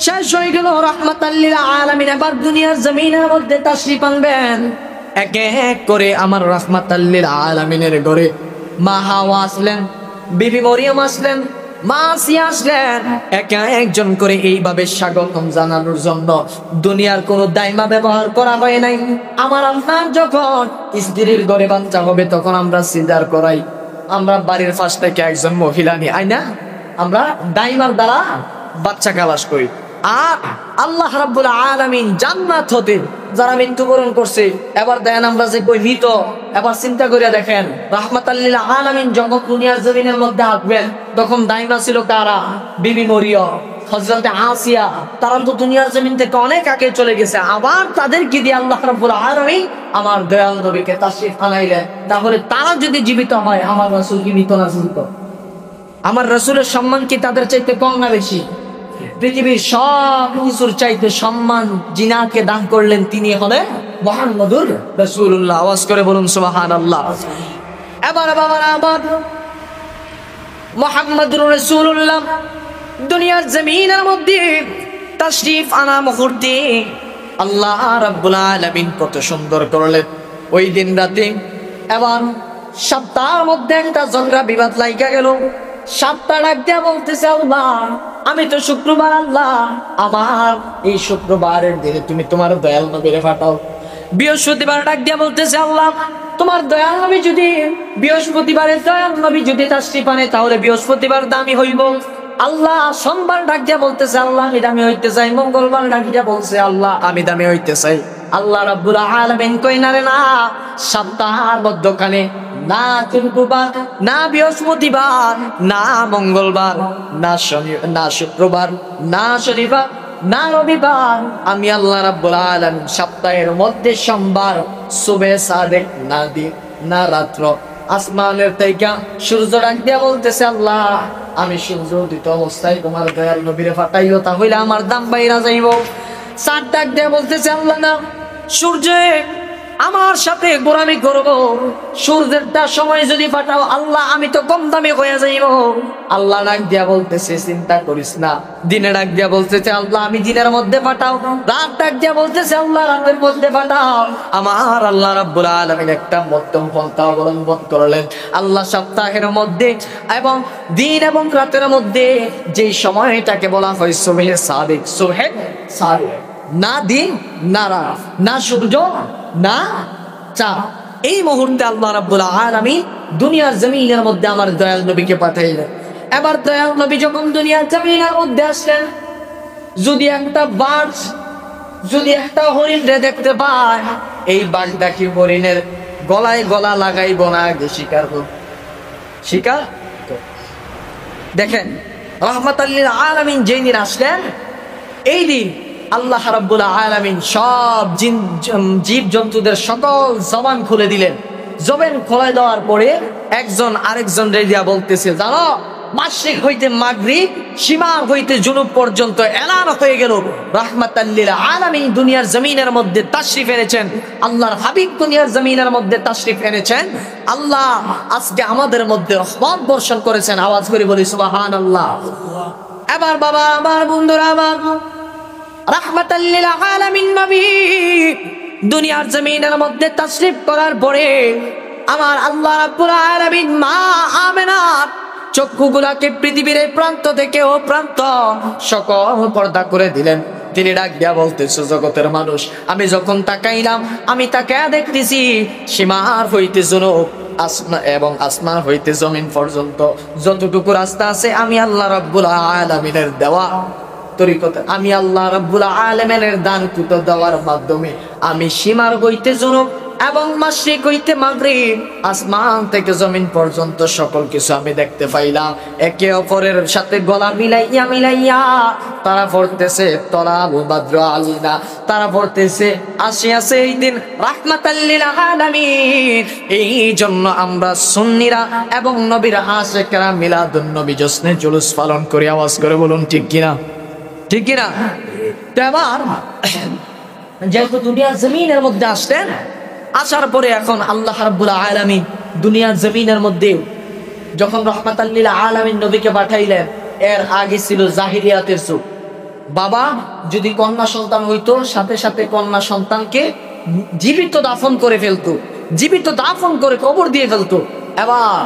শেষ হয়ে গেল রাহমাতাল লিল আলামিন। এবার দুনিয়ার জমিনের মধ্যে তাশরীফ আনবেন এক এক করে আমার রাহমাতাল লিল আলামিনের ঘরে। মা হাওয়া আসলেন, বিবি মরিয়ম আসলেন, মা আসিয়া আসলেন, একে একজন করে এইভাবে স্বাগতম জানানোর জন্য। দুনিয়ার কোনো দাইমা ব্যবহার করা হয় নাই। আমার আপনার যখন স্ত্রীর ঘরে বাচ্চা হবে তখন আমরা সিজার করাই, আমরা বাড়ির পাশ থেকে একজন মহিলা নিয়ে আই না, আমরা দাইমার দ্বারা বাচ্চা খালাস করি। আর আল্লাহ রাব্বুল আলামিন জান্নাত হতে যারা মৃত্যুবরণ করছে, এবার দেখেন আমরা যে কই মৃত, এবার চিন্তা করে দেখেন রাহমাতাল লিল আলামিন যখন দুনিয়ার জমিনের মধ্যে আসবেন তখন দাইমা ছিল কারা? বিবি মরিয়ম, হযরতে আসিয়া, তারা তো দুনিয়ার জমিন থেকে অনেক আগে চলে গেছে। আবার তাদেরকে দিয়ে আল্লাহ রাব্বুল আলামিন আমার দয়াল নবীকে তাশরীফ আনাইলেন। তাহলে তারা যদি জীবিত হয়, আমার রাসূল কি মৃত না জীবিত? আমার রাসূলের সম্মান কি তাদের চাইতে কম না বেশি? পৃথিবীর সব কিছুর চাইতে সম্মান যিনাকে দান করলেন তিনি হলেন মুহাম্মদুর রাসূলুল্লাহ। আওয়াজ করে বলুন সুবহানাল্লাহ। এবার বাবারা আমার মুহাম্মদুর রাসূলুল্লাহ দুনিয়ার জমিনের মধ্যে তাশরীফ আনা মুহূর্তে আল্লাহ রাব্বুল আলামিন কত সুন্দর করলেন ওই দিন রাতে। এবার সপ্তাহের মধ্যে একটা ঝগড়া বিবাদ লাইগা গেল। সপ্তাহ ডাক দিয়া বলতেছে, আল্লাহ আমি তো শুক্রবার, আল্লাহ আমার এই শুক্রবারের দিনে তুমি তোমার দয়াল নবীরে পাঠাও। বৃহস্পতিবার ডাক দিয়া বলতেছে, আল্লাহ তোমার দয়াল নবী যদি বৃহস্পতিবারের দয়াল নবী যদি তাশরীফ আনে তাহলে বৃহস্পতিবার দামি হইব। আল্লাহ সোমবার ডাক দিয়া বলতেছে, আল্লাহ আমি দামি হইতে চাই। মঙ্গলবার ডাক দিয়া বলছে, আল্লাহ আমি দামি হইতে চাই। আল্লাহ রাব্বুল আলামিন কই না রে না, সপ্তাহের মধ্যখানে না শুক্রবার, না বৃহস্পতিবার, না মঙ্গলবার, না শনি, না শুক্রবার, না শনিবার, না রবিবার, আমি আল্লাহ রাব্বুল আলামিন সপ্তাহের মধ্যে সোমবার সুবে সাদেক না দিন না রাত্র আসমানের থেকে সূর্য ডাক দিয়া বলতেছে, আল্লাহ আমি সূর্য উদিত অবস্থায় তোমার দয়াল নবীরে পাঠাইও, তাহলে আমার দাম বাইরা যাইব। চাঁদ ডাক দিয়া বলতেছে, আল্লাহ না, সূর্য আমার সাথে গোরামি করবো, সূর্যেরটা সময় যদি পাঠাও আল্লাহ আমি তো কম দামে হয়ে যাইব। আল্লাহ ডাক দিয়া বলতেছে, চিন্তা করিস না। দিনে ডাক দিয়া বলতেছে, আল্লাহ আমি দিনের মধ্যে পাঠাও। রাত ডাক দিয়া বলতেছে, আল্লাহ রাতের মধ্যে পাঠাও। আমার আল্লাহ রাব্বুল আলামিন একটা মধ্যম পন্থা অবলম্বন করলেন। আল্লাহ সপ্তাহের মধ্যে এবং দিন এবং রাতের মধ্যে যেই সময়টাকে বলা হয় সুবহে সাদিক, সুবহে সাদিক, না দিন না রাত, না সূর্য না চাঁদ, এই মুহূর্তে আল্লাহ রাব্বুল আলামিন দুনিয়ার জমিনের মধ্যে আমার দয়াল নবীকে পাঠাইলেন। এবার দয়াল নবী যখন দুনিয়ার জমিনের মধ্যে আসলেন, যদি একটা বাঘ যদি একটা হরিণে দেখতে পায়, এই বাঘটা কি হরিণের গলায় গলা লাগাইব না আগে শিকার হোক? শিকার দেখেন রাহমাতাল লিল আলামিন যেই দিন আসলেন, এই দিন আল্লাহ রাব্বুল আলামিন সব জীব জন্তুদের সকল জবান খুলে দিলেন। জবান খুলে দেওয়ার পরে একজন আরেকজন রেডিয়া বলতেছে, জানো মাশরিক হইতে মাগরিব, সীমার হইতে জুনুব পর্যন্ত এলান হয়ে গেল রাহমাতাল লিল আলামিন দুনিয়ার জমিনের মধ্যে তাশরীফ এনেছেন। আল্লাহর হাবিব দুনিয়ার জমিনের মধ্যে তাশরীফ এনেছেন। আল্লাহ আজকে আমাদের মধ্যে রহমত বর্ষণ করেছেন। আওয়াজ করে বলি সুবহানাল্লাহ। এবার বাবা আমার, বন্ধুরা আমার, রাহমাতাল লিল আলামিন নবী দুনিয়ার জমিনের মধ্যে তাশরীফ করার পরে আমার আল্লাহ রাব্বুল আলামিন মা আমেনার চক্ষুগুলাকে পৃথিবীর এই প্রান্ত থেকে ও প্রান্ত সকল পর্দা করে দিলেন। তিনি ডাক দিয়া বলতেছে, জগতের মানুষ আমি যখন তাকাইলাম, আমি তাকায়া দেখতেছি সীমার হইতে জুনুব আসমান এবং আসমান হইতে জমিন পর্যন্ত যতটুকু রাস্তা আছে আমি আল্লাহ রাব্বুল আলামিনের দেওয়া তরিকতে, আমি আল্লাহ রাব্বুল আলামিনের দানকৃত দেওয়ার মাধ্যমে আমি সীমার হইতে জুনুব এবং মাশরিক হইতে মাগরিব, আসমান থেকে জমিন পর্যন্ত সকল কিছু আমি দেখতে পাইলাম। একে অপরের সাথে গলা মিলাইয়া মিলাইয়া তারা পড়তেছে তলাল বাদ্র আলিনা, তারা পড়তেছে আসিয়াছে এই দিন রাহমাতাল লিল আলামিন। এই জন্য আমরা সুন্নিরা এবং নবীর আশিকরা মিলাদুন নবী জশ্নে জুলুস পালন করি। আওয়াজ করে বলুন ঠিক কিনা, ঠিক কিনা? তো এবার যেহেতু দুনিয়ার জমিনের মধ্যে আসলেন, আসার পরে এখন আল্লাহ রাব্বুল আলামিন দুনিয়ার জমিনের মধ্যে যখন রাহমাতাল লিল আলামিন নবীকে পাঠাইলেন, এর আগে ছিল জাহিলিয়াতের যুগ। বাবা যদি কন্যা সন্তান হইতো, সাথে সাথে কন্যা সন্তানকে জীবিত দাফন করে ফেলতো, জীবিত দাফন করে কবর দিয়ে ফেলতো। এবার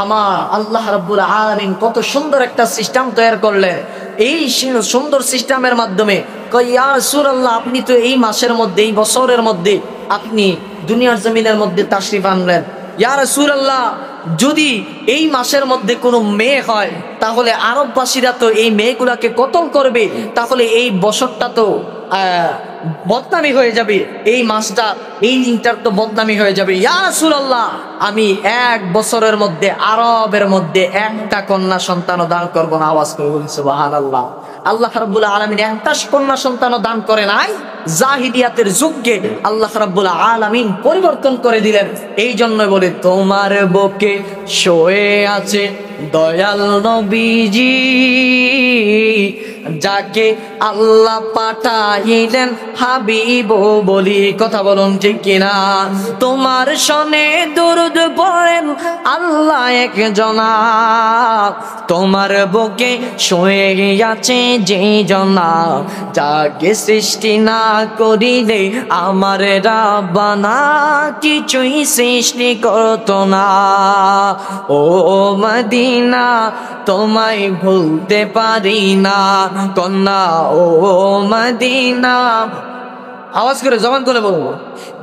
আমার আল্লাহ রাব্বুল আলামিন কত সুন্দর একটা সিস্টেম তৈরি করলেন। এই সুন্দর সিস্টেমের মাধ্যমে কই, ইয়া রাসূলুল্লাহ, আপনি তো এই মাসের মধ্যে, এই বছরের মধ্যে আপনি দুনিয়ার জমিনের মধ্যে তাশরিফ আনলেন। ইয়া রাসূলুল্লাহ, যদি এই মাসের মধ্যে কোনো মেয়ে হয় তাহলে আরববাসীরা তো এই মেয়েগুলাকে কতল করবে, তাহলে এই বছরটা তো বদনামি হয়ে যাবে, এই মাসটা, এই দিনটার তো বদনামি হয়ে যাবে। ইয়া রাসূলুল্লাহ, আমি এক বছরের মধ্যে আরবের মধ্যে একটা কন্যা সন্তানও দান করবো না। আওয়াজ করে বলুন সুবহানাল্লাহ। আল্লাহ রাব্বুল আলামিন একটা কন্যা সন্তানও দান করে নাই। জাহিলিয়াতের যুগকে আল্লাহ রাব্বুল আলামিন পরিবর্তন করে দিলেন। এই জন্য বলে, তোমার বুকে শুয়ে আছে দয়াল নবীজি, যাকে আল্লাহ পাঠাইলেন হাবিব বলি। কথা বলুন ঠিক কিনা? তোমার শনে দরুদ পড়েন আল্লাহ একজনা, তোমার বুকে শুয়ে আছে যে জনা, যাকে সৃষ্টি না করিলে আমার রাব্বানা কিছুই সৃষ্টি করতো না। ও মদিনা তোমায় ভুলতে পারি না কন্যা, ও মদিনা। আওয়াজ করে জবান করে বলবো,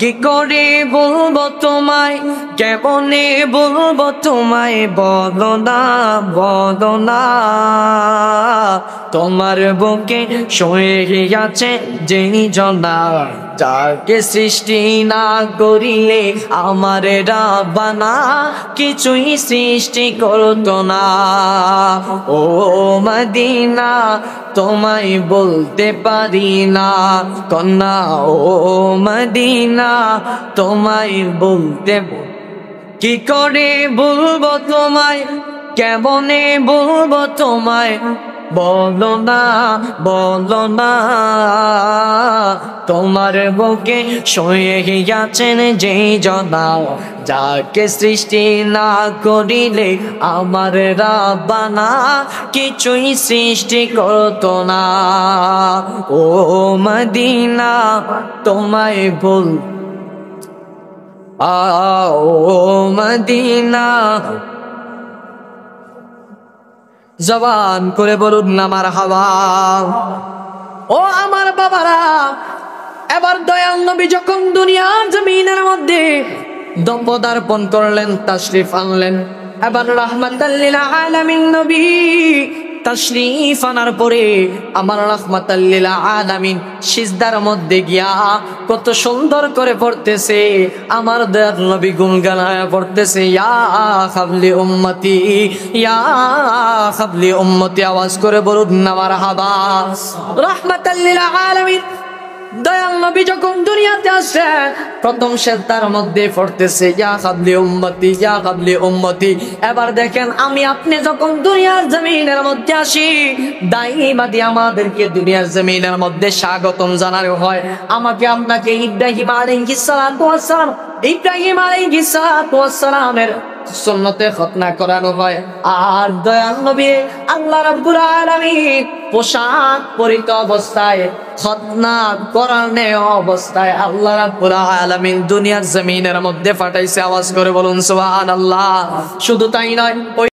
কি করে বলবো তোমায়, কেমনে বলবো তোমায়, বলো না বলো না। তোমার বুকে শুয়ে আছে যেই জনা, যাকে সৃষ্টি না করিলে আমার রাব্বানা কিছুই সৃষ্টি করতো না। ও মদিনা তোমায় বলতে পারি না কন্যা, ও মদিনা তোমায় বলতে, কি করে বলবো তোমায়, কেমনে বলবো তোমায়, বলো না বলো না। তোমার বুকে শুয়ে আছেন যেই জনা, যাকে সৃষ্টি না করিলে আমার রাব্বানা কিছুই সৃষ্টি করতো না। ও মদিনা তোমায় বল, ও মদিনা। জবান করে বলুন না মারহাবা। ও আমার বাবারা, এবার দয়াল নবী যখন দুনিয়ার জমিনের মধ্যে পদার্পণ করলেন, তাশরিফ আনলেন, এবার রাহমাতাল লিল আলামিন নবী তাশরিফ আনার পরে আমার রাহমাতাল লিল আলামিন সিজদার মধ্যে গিয়া কত সুন্দর করে পড়তেছে, আমার দয়াল নবী গুনগানায় পড়তেছে, ইয়া হাবলি উম্মতি, ইয়া হাবলি উম্মতি। আওয়াজ করে বলুন না মারহাবা। রাহমাতাল লিল আলামিন দয়াল নবী যখন দুনিয়াতে আসে, প্রথম সেজদার মধ্যে পড়তেছে, ইয়া হাবলি উম্মতি, ইয়া হাবলি উম্মতি। এবার দেখেন, আমি আপনি যখন দুনিয়ার জমিনের মধ্যে আসি, দাইমাদি আমাদেরকে দুনিয়ার জমিনের মধ্যে স্বাগতম জানানো হয়। আমাকে আপনাকে ইব্রাহিম আলাইহিস সালাতু ওয়াস সালাম, ইব্রাহিম আলাইহিস সালাতু ওয়াস সালামের সুন্নতে খতনা করানো হয়। আর দয়াল নবী আল্লাহ রাব্বুল আলামিন পোশাক পরিত অবস্থায়, খতনা করানো অবস্থায় আল্লাহ রাব্বুল আলামিন দুনিয়ার জমিনের মধ্যে পাঠাইছে। আওয়াজ করে বলুন সুবহানাল্লাহ। শুধু তাই নয়,